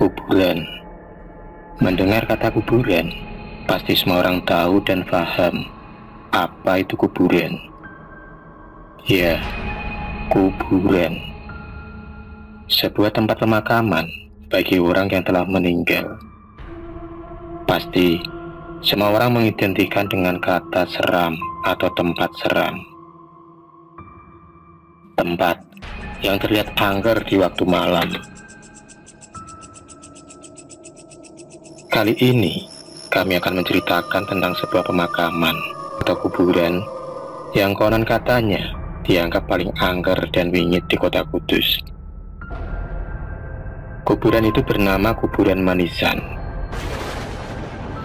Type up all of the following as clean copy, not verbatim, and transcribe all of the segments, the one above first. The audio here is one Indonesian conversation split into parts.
Kuburan. Mendengar kata kuburan, pasti semua orang tahu dan paham apa itu kuburan. Ya, kuburan. Sebuah tempat pemakaman bagi orang yang telah meninggal. Pasti semua orang mengidentikan dengan kata seram atau tempat seram. Tempat yang terlihat angker di waktu malam. Kali ini kami akan menceritakan tentang sebuah pemakaman atau kuburan yang konon katanya dianggap paling angker dan wingit di kota Kudus. Kuburan itu bernama Kuburan Manisan.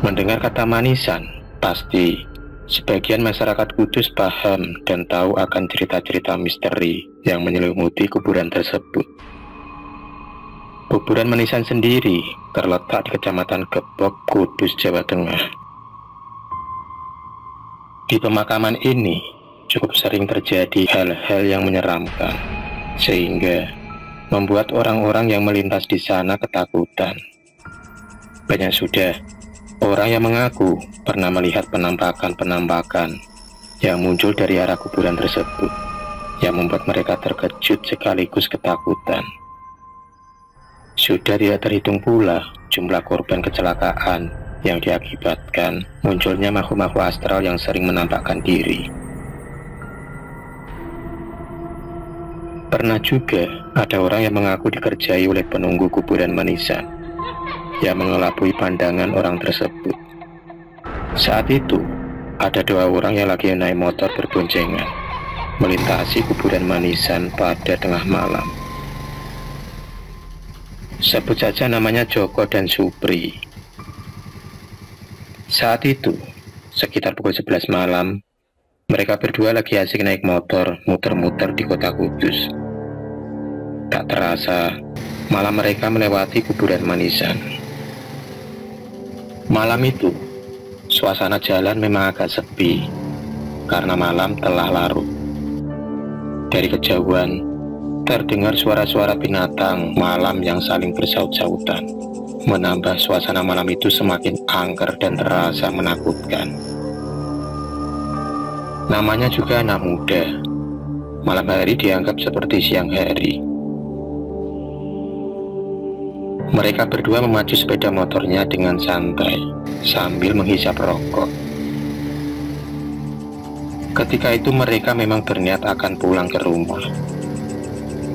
Mendengar kata Manisan, pasti sebagian masyarakat Kudus paham dan tahu akan cerita-cerita misteri yang menyelimuti kuburan tersebut. Kuburan Manisan sendiri terletak di Kecamatan Gebog, Kudus, Jawa Tengah. Di pemakaman ini cukup sering terjadi hal-hal yang menyeramkan, sehingga membuat orang-orang yang melintas di sana ketakutan. Banyak sudah orang yang mengaku pernah melihat penampakan-penampakan yang muncul dari arah kuburan tersebut, yang membuat mereka terkejut sekaligus ketakutan. Sudah tidak terhitung pula jumlah korban kecelakaan yang diakibatkan munculnya makhluk-makhluk astral yang sering menampakkan diri. Pernah juga ada orang yang mengaku dikerjai oleh penunggu kuburan Manisan yang mengelabui pandangan orang tersebut. Saat itu ada dua orang yang lagi naik motor berboncengan melintasi kuburan Manisan pada tengah malam. Sebut saja namanya Joko dan Supri. Saat itu, sekitar pukul 11 malam, mereka berdua lagi asik naik motor muter-muter di kota Kudus. Tak terasa, malah mereka melewati kuburan Manisan. Malam itu, suasana jalan memang agak sepi, karena malam telah larut. Dari kejauhan, terdengar suara-suara binatang malam yang saling bersaut-sautan, menambah suasana malam itu semakin angker dan terasa menakutkan. Namanya juga anak muda, malam hari dianggap seperti siang hari. Mereka berdua memacu sepeda motornya dengan santai sambil menghisap rokok. Ketika itu mereka memang berniat akan pulang ke rumah.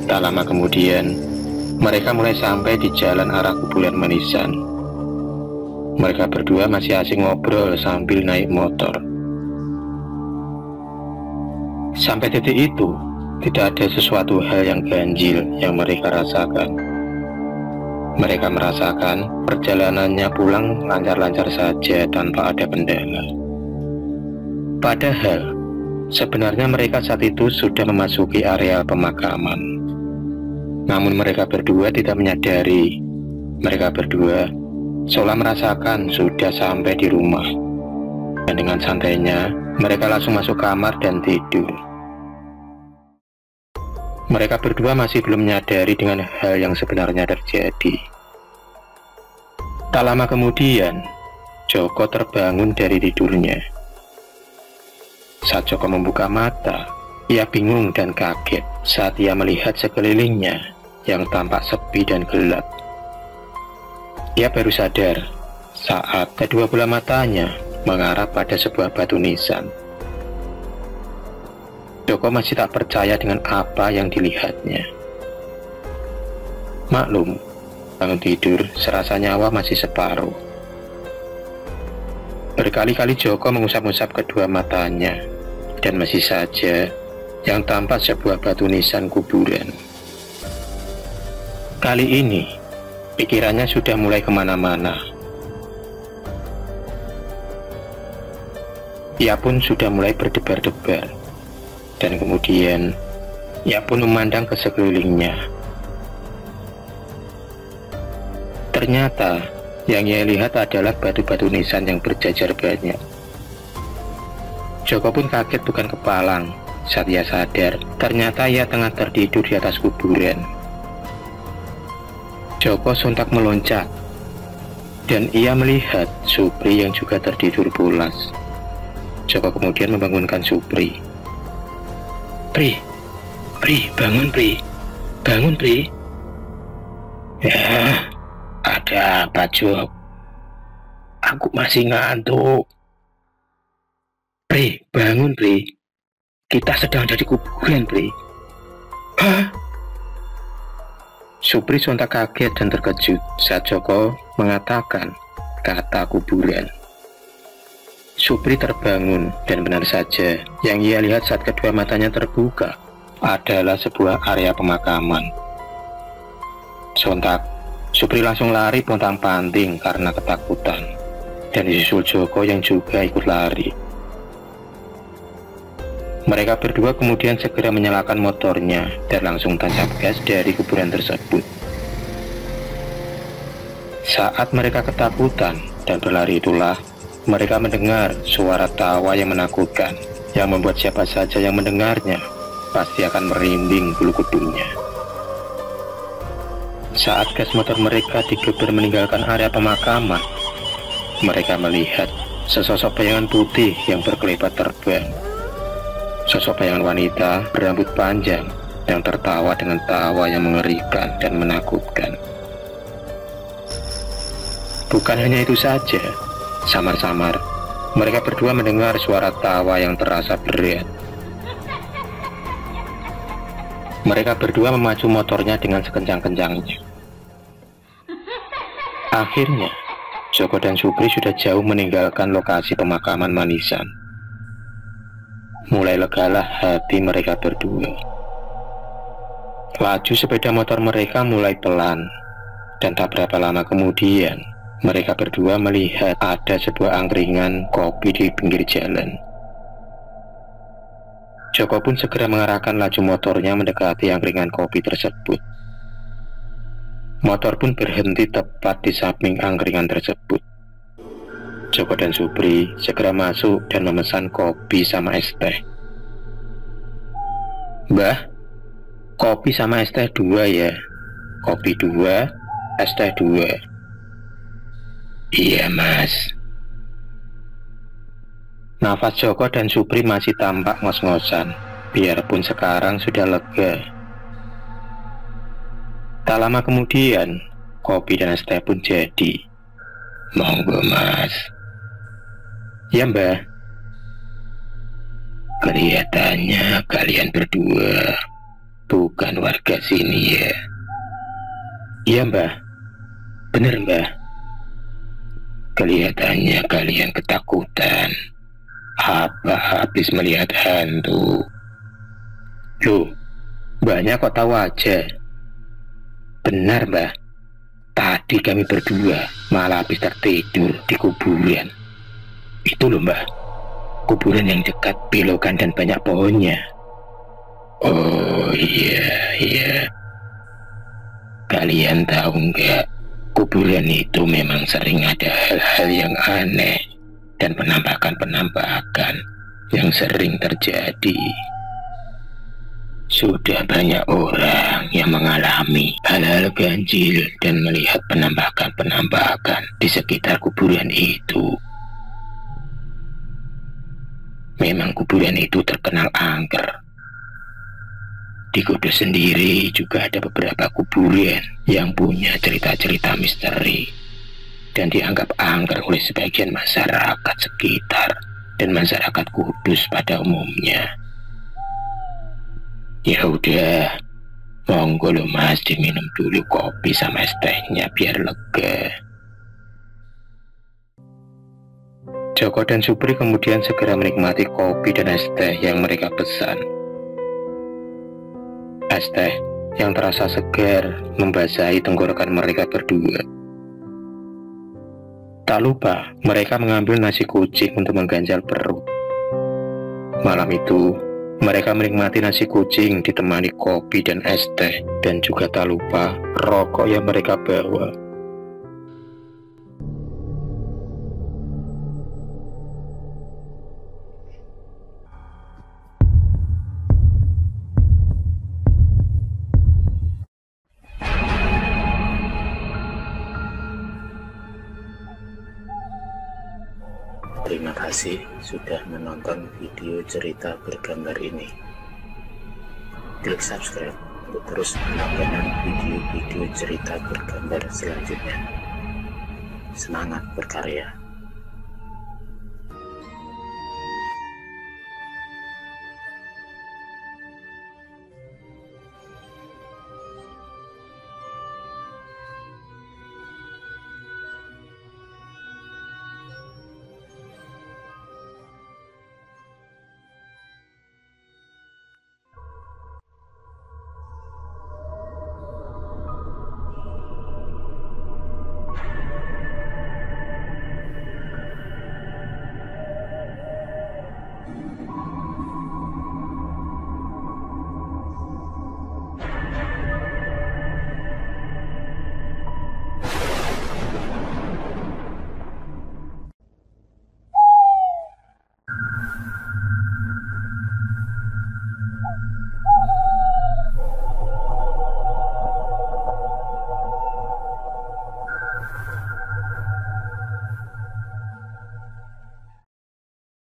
Tak lama kemudian, mereka mulai sampai di jalan arah kuburan Manisan. Mereka berdua masih asing ngobrol sambil naik motor. Sampai titik itu, tidak ada sesuatu hal yang ganjil yang mereka rasakan. Mereka merasakan perjalanannya pulang lancar-lancar saja tanpa ada kendala. Padahal, sebenarnya mereka saat itu sudah memasuki area pemakaman. Namun mereka berdua tidak menyadari. Mereka berdua seolah merasakan sudah sampai di rumah. Dan dengan santainya, mereka langsung masuk kamar dan tidur. Mereka berdua masih belum menyadari dengan hal yang sebenarnya terjadi. Tak lama kemudian, Joko terbangun dari tidurnya. Saat Joko membuka mata, ia bingung dan kaget saat ia melihat sekelilingnya yang tampak sepi dan gelap. Ia baru sadar saat kedua bola matanya mengarah pada sebuah batu nisan. Joko masih tak percaya dengan apa yang dilihatnya. Maklum, bangun tidur serasa nyawa masih separuh. Berkali-kali Joko mengusap-usap kedua matanya, dan masih saja yang tampak sebuah batu nisan kuburan. Kali ini, pikirannya sudah mulai kemana-mana. Ia pun sudah mulai berdebar-debar, dan kemudian ia pun memandang ke sekelilingnya. Ternyata, yang ia lihat adalah batu-batu nisan yang berjajar banyak. Joko pun kaget bukan kepalang saat ia sadar ternyata ia tengah tertidur di atas kuburan. Joko sontak meloncat, dan ia melihat Supri yang juga tertidur pulas. Joko kemudian membangunkan Supri. Pri, bangun Pri, bangun Pri. Ya, ada apa Jok? Aku masih ngantuk. Pri, bangun Pri. Kita sedang ada di kuburan Pri. Hah? Supri sontak kaget dan terkejut saat Joko mengatakan kata kuburan. Supri terbangun dan benar saja yang ia lihat saat kedua matanya terbuka adalah sebuah area pemakaman. Sontak, Supri langsung lari pontang-panting karena ketakutan dan disusul Joko yang juga ikut lari. Mereka berdua kemudian segera menyalakan motornya dan langsung tancap gas dari kuburan tersebut. Saat mereka ketakutan dan berlari itulah, mereka mendengar suara tawa yang menakutkan, yang membuat siapa saja yang mendengarnya pasti akan merinding bulu kuduknya. Saat gas motor mereka digeber meninggalkan area pemakaman, mereka melihat sesosok bayangan putih yang berkelebat terbang. Sosok bayangan wanita berambut panjang yang tertawa dengan tawa yang mengerikan dan menakutkan. Bukan hanya itu saja, samar-samar mereka berdua mendengar suara tawa yang terasa berat. Mereka berdua memacu motornya dengan sekencang-kencangnya. Akhirnya, Joko dan Supri sudah jauh meninggalkan lokasi pemakaman Manisan. Mulai legalah hati mereka berdua. Laju sepeda motor mereka mulai pelan, dan tak berapa lama kemudian mereka berdua melihat ada sebuah angkringan kopi di pinggir jalan. Joko pun segera mengarahkan laju motornya mendekati angkringan kopi tersebut. Motor pun berhenti tepat di samping angkringan tersebut. Joko dan Supri segera masuk dan memesan kopi sama es teh. Mbah, kopi sama es teh 2 ya. Kopi 2, es teh 2. Iya mas. Nafas Joko dan Supri masih tampak ngos-ngosan, biarpun sekarang sudah lega. Tak lama kemudian, kopi dan es teh pun jadi. Monggo mas. Ya mbah. Kelihatannya kalian berdua bukan warga sini ya. Iya mbah. Bener mbah. Kelihatannya kalian ketakutan. Apa habis melihat hantu? Loh, mbahnya kok tahu aja? Benar mbah. Tadi kami berdua malah habis tertidur di kuburan. Itu loh mbah, kuburan yang dekat belokan dan banyak pohonnya. Oh iya. Kalian tahu nggak, kuburan itu memang sering ada hal-hal yang aneh dan penampakan-penampakan yang sering terjadi. Sudah banyak orang yang mengalami hal-hal ganjil dan melihat penampakan-penampakan di sekitar kuburan itu. Memang kuburan itu terkenal angker. Di Kudus sendiri juga ada beberapa kuburan yang punya cerita-cerita misteri dan dianggap angker oleh sebagian masyarakat sekitar dan masyarakat Kudus pada umumnya. Ya udah, monggo lo mas, diminum dulu kopi sama es tehnya biar lega. Joko dan Supri kemudian segera menikmati kopi dan es teh yang mereka pesan. Es teh yang terasa segar membasahi tenggorokan mereka berdua. Tak lupa mereka mengambil nasi kucing untuk mengganjal perut. Malam itu mereka menikmati nasi kucing ditemani kopi dan es teh, dan juga tak lupa rokok yang mereka bawa. Terima kasih sudah menonton video cerita bergambar ini. Klik subscribe untuk terus mendapatkan video-video cerita bergambar selanjutnya. Semangat berkarya.